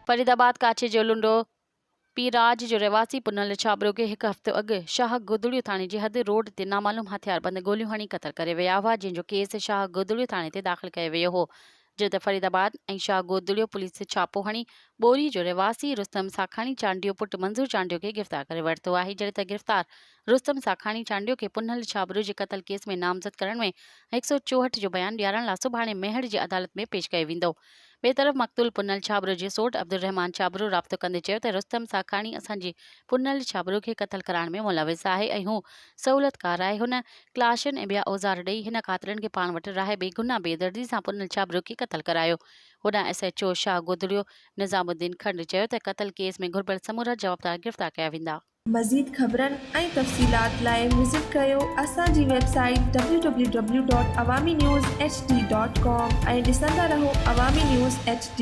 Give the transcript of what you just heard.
फरीदाबाद काछे जो लुंडो पीराज जो रहवासी पुनल छाबरो के एक हफ़्तो अॻु शाह गुदड़ियो थाणे जी हद रोड ते नामालूम हथियारबंद गोलियूं हणी क़तल करे विया हुआ, जंहिंजो केस शाह गुदड़ियो थाणे ते दाख़िल कयो वियो हो। जो त फरीदाबाद ऐं शाह गुदड़ियो पुलिस छापो हणी बोरी जो रहवासी रुस्तम साखाणी चांडियो पुट मंज़ूर चांडियो के गिरफ़्तार करे वरितो आहे। जॾहिं त गिरफ़्तार रुस्तम साखाणी चांडियो के पुनल छाबरो जे क़तल केस में नामज़द करण में 164 जो बयान ॾियारण लाइ सुभाणे मेहर जी अदालत में पेश कयो वेंदो। ॿिए तरफ़ मक़तूल पुनल छाबरो जे सोट अब्दुल रहमान छाबरो राब्तो कंदे चयो त रुस्तम साखाणी असांजे पुनल छाबरो खे क़तल कराइण में मुलविस आहे ऐं हू सहूलियतकार आहे। हुन क्लाशन ऐं ॿिया औज़ार ॾेई हिन क़ातिलनि खे पाण वटि रहे बेगुनाह बेदर्दी सां पुनल छाबरो खे क़तल करायो। होॾां SHO शाह गुदड़ियो निज़ामुद्दीन खंड चयो त क़तल केस में घुर्बल समूरा जवाबदार गिरफ़्तार कया वेंदा। मज़ीद ख़बरनि ऐं तफ़सीलात लाइ विज़िट कयो असांजी वेबसाइट www.awamiNewsHD.com ऐं ॾिसंदा रहो अवामी न्यूज़ HD।